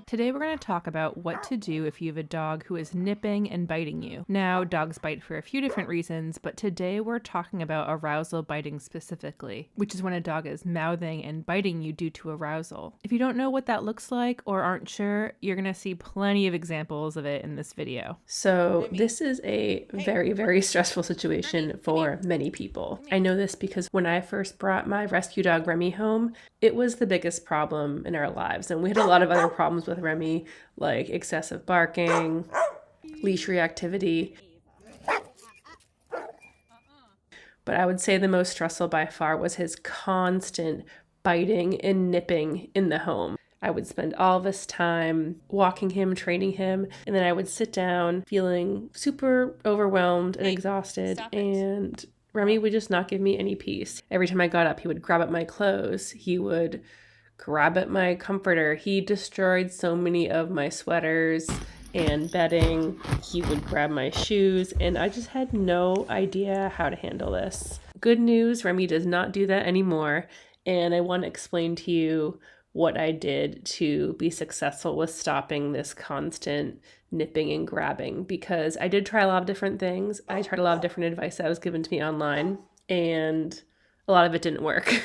Today we're going to talk about what to do if you have a dog who is nipping and biting you. Now, dogs bite for a few different reasons, but today we're talking about arousal biting specifically, which is when a dog is mouthing and biting you due to arousal. If you don't know what that looks like or aren't sure, you're going to see plenty of examples of it in this video. So this is a very, very stressful situation for many people. I know this because when I first brought my rescue dog Remy home, it was the biggest problem in our lives. And we had a lot of other problems with Remy, like excessive barking, leash reactivity. But I would say the most stressful by far was his constant biting and nipping in the home. I would spend all this time walking him, training him, and then I would sit down feeling super overwhelmed and exhausted, and Remy would just not give me any peace. Every time I got up, he would grab at my clothes. He would grab at my comforter. He destroyed so many of my sweaters and bedding. He would grab my shoes, and I just had no idea how to handle this. Good news, Remy does not do that anymore, and I want to explain to you what I did to be successful with stopping this constant nipping and grabbing, because I did try a lot of different things. I tried a lot of different advice that was given to me online, and a lot of it didn't work,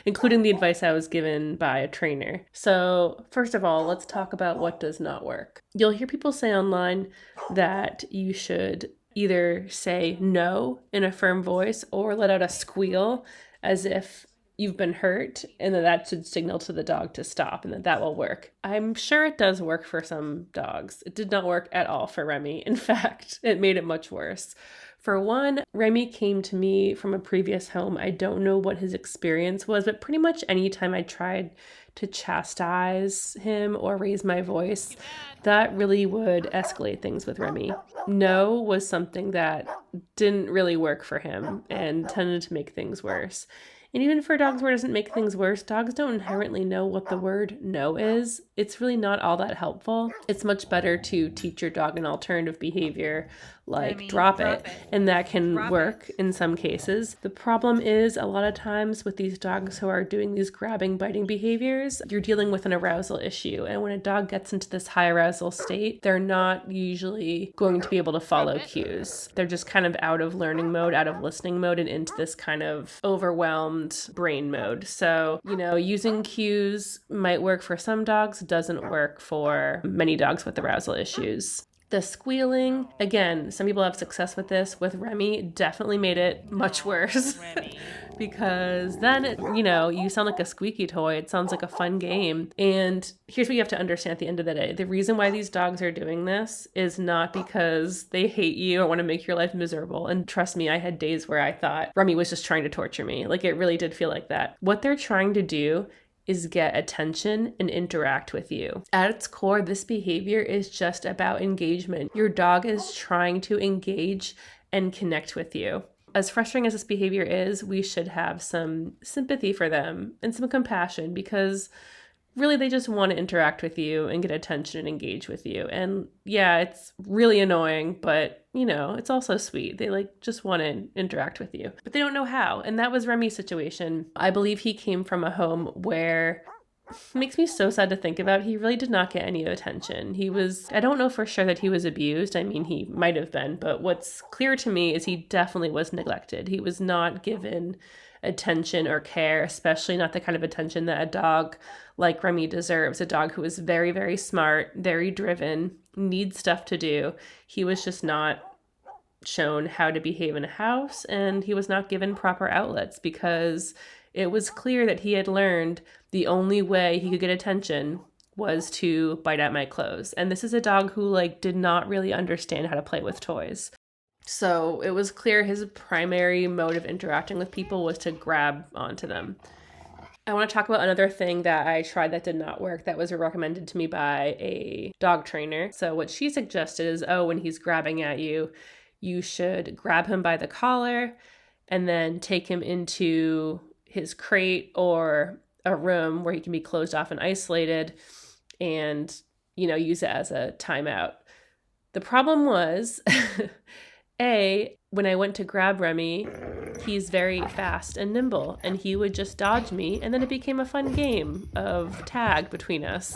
including the advice I was given by a trainer. So first of all, let's talk about what does not work. You'll hear people say online that you should either say no in a firm voice or let out a squeal as if you've been hurt, and that should signal to the dog to stop, and that will work. I'm sure it does work for some dogs. It did not work at all for Remy. In fact, it made it much worse. For one, Remy came to me from a previous home. I don't know what his experience was, but pretty much anytime I tried to chastise him or raise my voice, that really would escalate things with Remy. No was something that didn't really work for him and tended to make things worse. And even for dogs where it doesn't make things worse, dogs don't inherently know what the word no is. It's really not all that helpful. It's much better to teach your dog an alternative behavior like drop it, and that can work in some cases. The problem is a lot of times with these dogs who are doing these grabbing, biting behaviors, you're dealing with an arousal issue. And when a dog gets into this high arousal state, they're not usually going to be able to follow cues. They're just kind of out of learning mode, out of listening mode, and into this kind of overwhelmed brain mode. So, using cues might work for some dogs, doesn't work for many dogs with arousal issues. The squealing, again, some people have success with this. With Remy, definitely made it much worse. Because then, you sound like a squeaky toy. It sounds like a fun game. And here's what you have to understand at the end of the day. The reason why these dogs are doing this is not because they hate you or want to make your life miserable. And trust me, I had days where I thought Remy was just trying to torture me. Like, it really did feel like that. What they're trying to do is get attention and interact with you. At its core, this behavior is just about engagement. Your dog is trying to engage and connect with you. As frustrating as this behavior is, we should have some sympathy for them and some compassion, because really they just want to interact with you and get attention and engage with you. And yeah, it's really annoying, but it's also sweet. They just want to interact with you, but they don't know how. And that was Remy's situation. I believe he came from a home where, it makes me so sad to think about, he really did not get any attention. I don't know for sure that he was abused. I mean, he might have been, but what's clear to me is he definitely was neglected. He was not given attention or care, especially not the kind of attention that a dog like Remy deserves. A dog who is very, very smart, very driven, needs stuff to do. He was just not shown how to behave in a house, and he was not given proper outlets, because it was clear that he had learned the only way he could get attention was to bite at my clothes. And this is a dog who did not really understand how to play with toys. So it was clear his primary mode of interacting with people was to grab onto them. I want to talk about another thing that I tried that did not work, that was recommended to me by a dog trainer. So what she suggested is, when he's grabbing at you, you should grab him by the collar and then take him into his crate or a room where he can be closed off and isolated, and, use it as a timeout. The problem was, A, when I went to grab Remy, he's very fast and nimble, and he would just dodge me, and then it became a fun game of tag between us.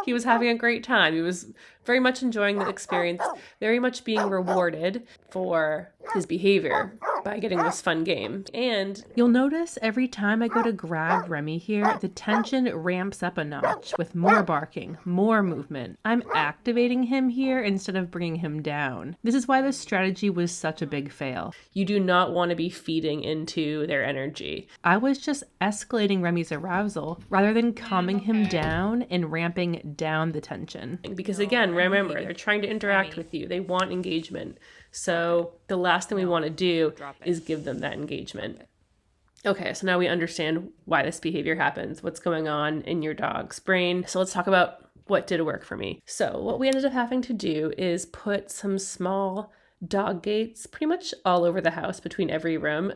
He was having a great time. He was very much enjoying the experience, very much being rewarded for his behavior by getting this fun game. And you'll notice every time I go to grab Remy here, the tension ramps up a notch with more barking, more movement. I'm activating him here instead of bringing him down. This is why this strategy was such a big fail. You do not want to be feeding into their energy. I was just escalating Remy's arousal rather than calming him down and ramping down the tension. Because again, remember, they're trying to interact with you. They want engagement. So the last thing we want to do is give them that engagement. Okay, so now we understand why this behavior happens, what's going on in your dog's brain. So let's talk about what did work for me. So what we ended up having to do is put some small dog gates pretty much all over the house between every room.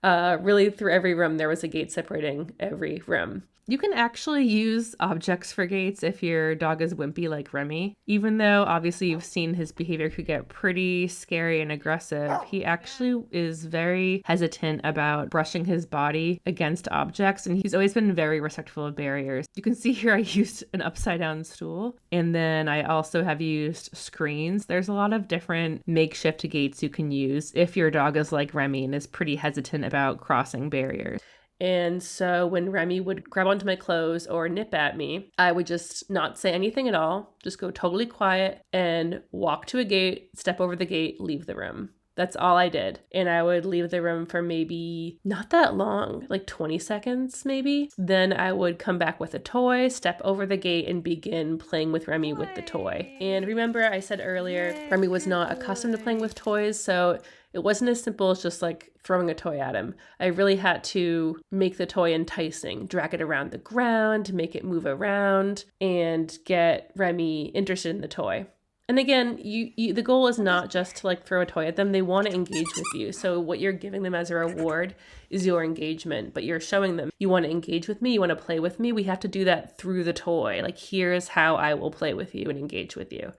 Really through every room, there was a gate separating every room. You can actually use objects for gates if your dog is wimpy like Remy. Even though obviously you've seen his behavior could get pretty scary and aggressive, he actually is very hesitant about brushing his body against objects, and he's always been very respectful of barriers. You can see here I used an upside down stool, and then I also have used screens. There's a lot of different makeshift gates you can use if your dog is like Remy and is pretty hesitant about crossing barriers. And so when Remy would grab onto my clothes or nip at me, I would just not say anything at all, just go totally quiet and walk to a gate, step over the gate, leave the room. That's all I did. And I would leave the room for maybe not that long, like 20 seconds maybe. Then I would come back with a toy, step over the gate, and begin playing with Remy with the toy. And remember, I said earlier, Remy was not accustomed to playing with toys, so it wasn't as simple as just like throwing a toy at him. I really had to make the toy enticing, drag it around the ground, make it move around, and get Remy interested in the toy. And again, the goal is not just to like throw a toy at them. They want to engage with you. So what you're giving them as a reward is your engagement, but you're showing them you want to engage with me, you want to play with me. We have to do that through the toy. Like, here's how I will play with you and engage with you.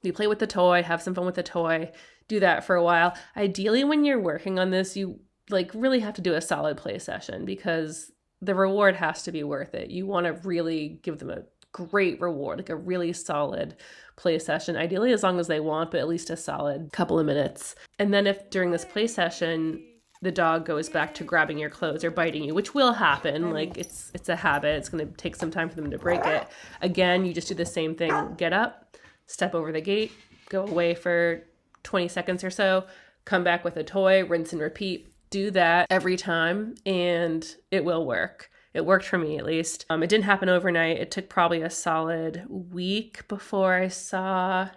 You play with the toy, have some fun with the toy, do that for a while. Ideally, when you're working on this, you like really have to do a solid play session because the reward has to be worth it. You want to really give them a great reward, like a really solid play session, ideally as long as they want, but at least a solid couple of minutes. And then if during this play session, the dog goes back to grabbing your clothes or biting you, which will happen, like it's a habit, it's going to take some time for them to break it. Again, you just do the same thing, get up, step over the gate, go away for 20 seconds or so, come back with a toy, rinse and repeat. Do that every time and it will work. It worked for me, at least. It didn't happen overnight. It took probably a solid week before I saw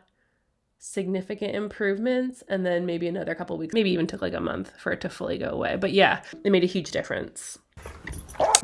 significant improvements, and then maybe another couple weeks, maybe even took like a month for it to fully go away. But yeah, it made a huge difference.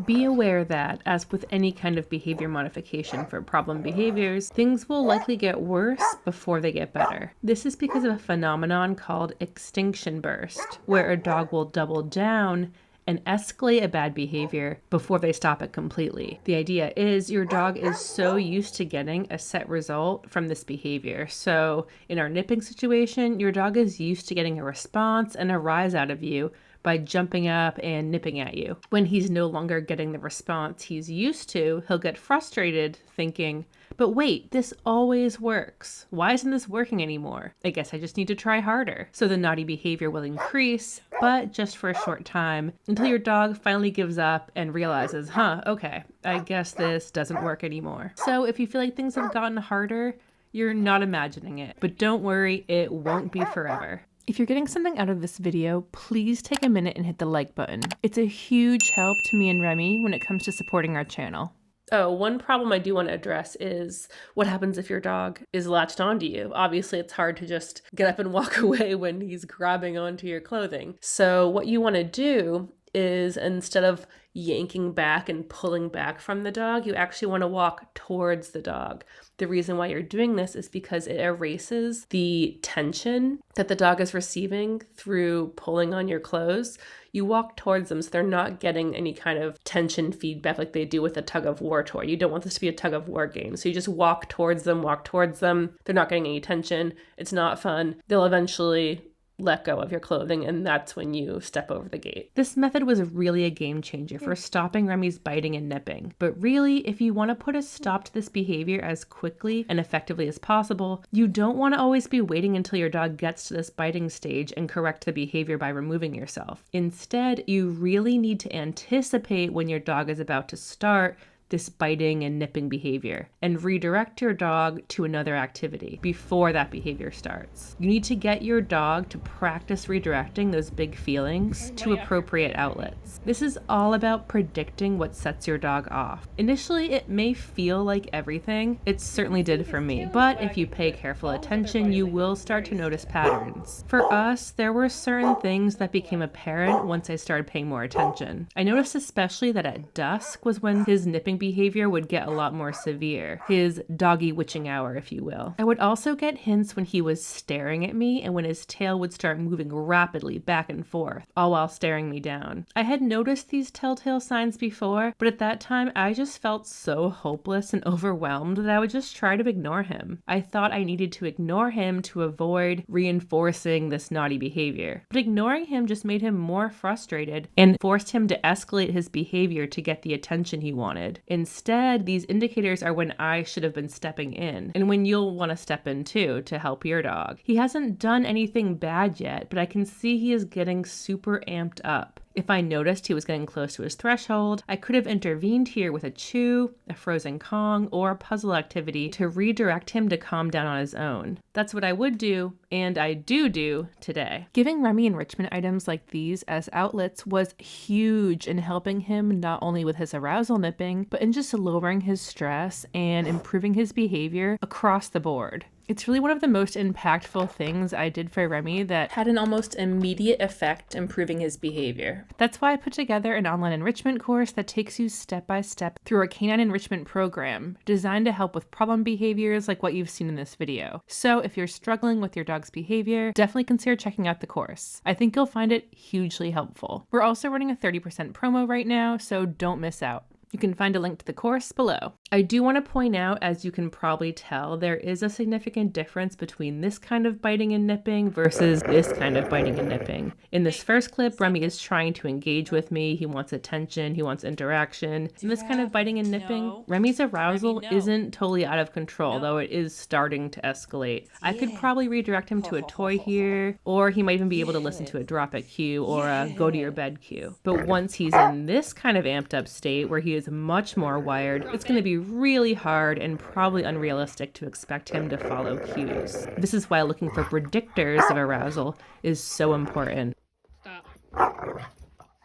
Be aware that, as with any kind of behavior modification for problem behaviors, things will likely get worse before they get better. This is because of a phenomenon called extinction burst, where a dog will double down and escalate a bad behavior before they stop it completely. The idea is your dog is so used to getting a set result from this behavior. So in our nipping situation, your dog is used to getting a response and a rise out of you by jumping up and nipping at you. When he's no longer getting the response he's used to, he'll get frustrated thinking, but wait, this always works. Why isn't this working anymore? I guess I just need to try harder. So the naughty behavior will increase, but just for a short time, until your dog finally gives up and realizes, okay, I guess this doesn't work anymore. So if you feel like things have gotten harder, you're not imagining it. But don't worry, it won't be forever. If you're getting something out of this video, please take a minute and hit the like button. It's a huge help to me and Remy when it comes to supporting our channel. Oh, one problem I do want to address is what happens if your dog is latched onto you. Obviously, it's hard to just get up and walk away when he's grabbing onto your clothing. So what you want to do is, instead of yanking back and pulling back from the dog, you actually want to walk towards the dog. The reason why you're doing this is because it erases the tension that the dog is receiving through pulling on your clothes. You walk towards them so they're not getting any kind of tension feedback like they do with a tug of war toy. You don't want this to be a tug of war game. So you just walk towards them. They're not getting any tension. It's not fun. They'll eventually let go of your clothing, and that's when you step over the gate. This method was really a game changer for stopping Remy's biting and nipping. But really, if you want to put a stop to this behavior as quickly and effectively as possible, you don't want to always be waiting until your dog gets to this biting stage and correct the behavior by removing yourself. Instead, you really need to anticipate when your dog is about to start this biting and nipping behavior and redirect your dog to another activity before that behavior starts. You need to get your dog to practice redirecting those big feelings to appropriate outlets. This is all about predicting what sets your dog off. Initially, it may feel like everything. It certainly did for me, but if you pay careful attention, you will start to notice patterns. For us, there were certain things that became apparent once I started paying more attention. I noticed especially that at dusk was when his nipping behavior would get a lot more severe, his doggy witching hour, if you will. I would also get hints when he was staring at me and when his tail would start moving rapidly back and forth, all while staring me down. I had noticed these telltale signs before, but at that time I just felt so hopeless and overwhelmed that I would just try to ignore him. I thought I needed to ignore him to avoid reinforcing this naughty behavior. But ignoring him just made him more frustrated and forced him to escalate his behavior to get the attention he wanted. Instead, these indicators are when I should have been stepping in, and when you'll want to step in too to help your dog. He hasn't done anything bad yet, but I can see he is getting super amped up. If I noticed he was getting close to his threshold, I could have intervened here with a chew, a frozen Kong, or a puzzle activity to redirect him to calm down on his own. That's what I would do, and I do today. Giving Remy enrichment items like these as outlets was huge in helping him not only with his arousal nipping, but in just lowering his stress and improving his behavior across the board. It's really one of the most impactful things I did for Remy that Had an almost immediate effect improving his behavior. That's why I put together an online enrichment course that takes you step by step through a canine enrichment program designed to help with problem behaviors like what you've seen in this video. So if you're struggling with your dog's behavior, definitely consider checking out the course. I think you'll find it hugely helpful. We're also running a 30% promo right now, so don't miss out. You can find a link to the course below. I do want to point out, as you can probably tell, there is a significant difference between this kind of biting and nipping versus this kind of biting and nipping. In this first clip, Remy is trying to engage with me. He wants attention. He wants interaction. In this kind of biting and nipping, Remy's arousal isn't totally out of control, though it is starting to escalate. I could probably redirect him to a toy here, or he might even be able to listen to a drop it cue or a go to your bed cue. But once he's in this kind of amped up state where he is much more wired, it's going to be really hard and probably unrealistic to expect him to follow cues. This is why looking for predictors of arousal is so important.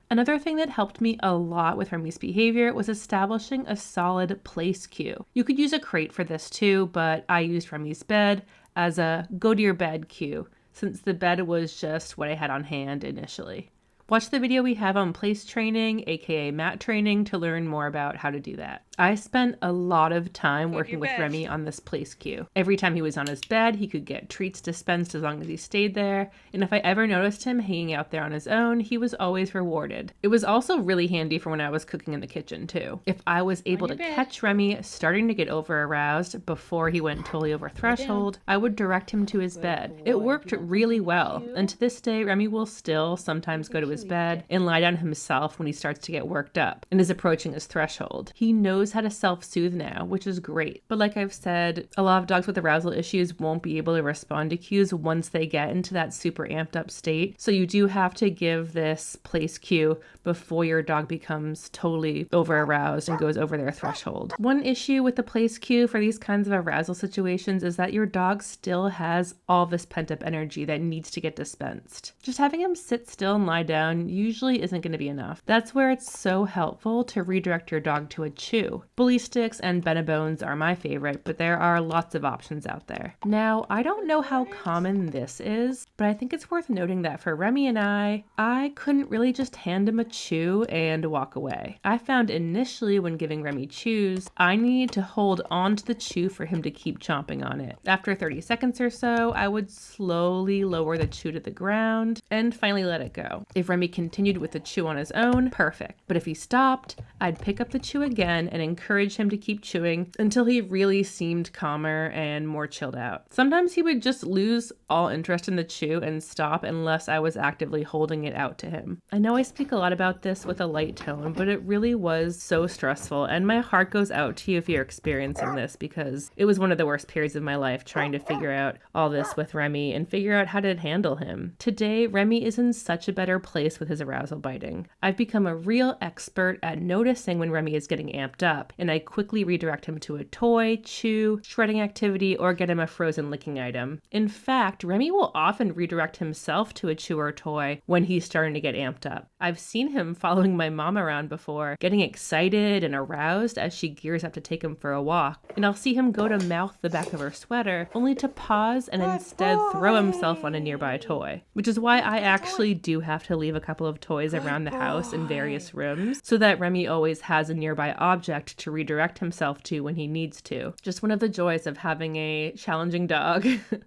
Another thing that helped me a lot with Remy's behavior was establishing a solid place cue. You could use a crate for this too, but I used Remy's bed as a go to your bed cue, since the bed was just what I had on hand initially. Watch the video we have on place training, aka mat training, to learn more about how to do that. I spent a lot of time working with Remy on this place cue. Every time he was on his bed, he could get treats dispensed as long as he stayed there, and if I ever noticed him hanging out there on his own, he was always rewarded. It was also really handy for when I was cooking in the kitchen too. If I was able to catch Remy starting to get over aroused before he went totally over threshold, I would direct him to his bed. It worked really well, and to this day, Remy will still sometimes go to his bed and lie down himself when he starts to get worked up and is approaching his threshold. He knows how to self-soothe now, which is great. But like I've said, a lot of dogs with arousal issues won't be able to respond to cues once they get into that super amped up state. So you do have to give this place cue before your dog becomes totally over aroused and goes over their threshold. One issue with the place cue for these kinds of arousal situations is that your dog still has all this pent up energy that needs to get dispensed. Just having him sit still and lie down usually isn't going to be enough. That's where it's so helpful to redirect your dog to a chew. Bully sticks and Benabones are my favorite, but there are lots of options out there. Now, I don't know how common this is, but I think it's worth noting that for Remy and I couldn't really just hand him a chew and walk away. I found initially when giving Remy chews, I needed to hold on to the chew for him to keep chomping on it. After 30 seconds or so, I would slowly lower the chew to the ground and finally let it go. If Remy continued with the chew on his own, perfect. But if he stopped, I'd pick up the chew again and encourage him to keep chewing until he really seemed calmer and more chilled out. Sometimes he would just lose all interest in the chew and stop unless I was actively holding it out to him. I know I speak a lot about this with a light tone, but it really was so stressful, and my heart goes out to you if you're experiencing this, because it was one of the worst periods of my life trying to figure out all this with Remy and figure out how to handle him. Today, Remy is in such a better place with his arousal biting. I've become a real expert at noticing when Remy is getting amped up, and I quickly redirect him to a toy, chew, shredding activity, or get him a frozen licking item. In fact, Remy will often redirect himself to a chew or toy when he's starting to get amped up. I've seen him following my mom around before, getting excited and aroused as she gears up to take him for a walk, and I'll see him go to mouth the back of her sweater, only to pause and instead throw himself on a nearby toy. Which is why I actually do have to leave a couple of toys around the house in various rooms, so that Remy always has a nearby object to redirect himself to when he needs to. Just one of the joys of having a challenging dog.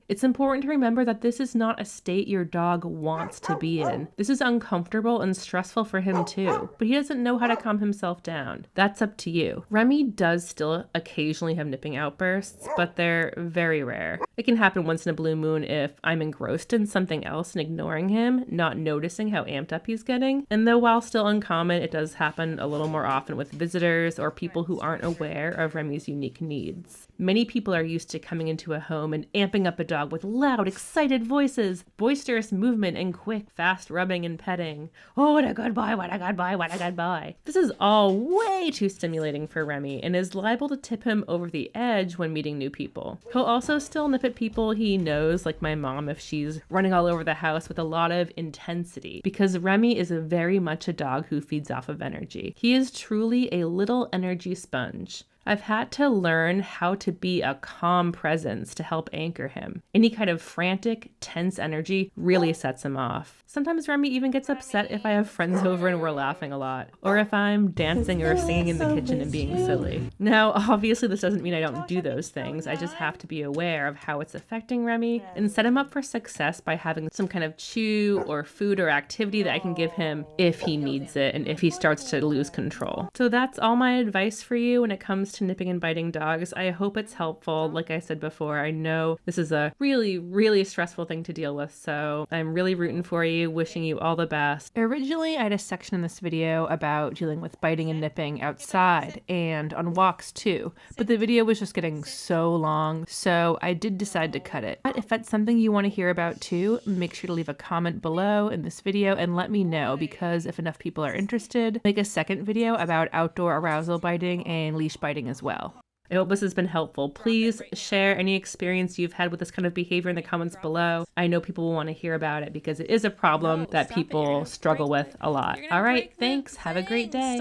It's important to remember that this is not a state your dog wants to be in. This is uncomfortable and stressful for him too, but he doesn't know how to calm himself down. That's up to you. Remy does still occasionally have nipping outbursts, but they're very rare. It can happen once in a blue moon if I'm engrossed in something else and ignoring him, not noticing how amped up he's getting. And though while still uncommon, it does happen a little more often with visitors or people who aren't aware of Remy's unique needs. Many people are used to coming into a home and amping up a dog with loud, excited voices, boisterous movement, and quick, fast rubbing and petting. Oh, what a good boy, what a good boy, what a good boy. This is all way too stimulating for Remy and is liable to tip him over the edge when meeting new people. He'll also still nip at people he knows, like my mom, if she's running all over the house with a lot of intensity, because Remy is very much a dog who feeds off of energy. He is truly a little energy sponge. I've had to learn how to be a calm presence to help anchor him. Any kind of frantic, tense energy really sets him off. Sometimes Remy even gets upset if I have friends over and we're laughing a lot, or if I'm dancing or singing in the kitchen and being silly. Now, obviously this doesn't mean I don't do those things. I just have to be aware of how it's affecting Remy and set him up for success by having some kind of chew or food or activity that I can give him if he needs it and if he starts to lose control. So that's all my advice for you when it comes to nipping and biting dogs. I hope it's helpful. Like I said before, I know this is a really, really stressful thing to deal with, so I'm really rooting for you, wishing you all the best. Originally, I had a section in this video about dealing with biting and nipping outside and on walks too, but the video was just getting so long, so I did decide to cut it. But if that's something you want to hear about too, make sure to leave a comment below in this video and let me know, because if enough people are interested, make a second video about outdoor arousal biting and leash biting as well. I hope this has been helpful. Please share any experience you've had with this kind of behavior in the comments below. I know people will want to hear about it because it is a problem that people struggle with a lot. All right, thanks. Have a great day.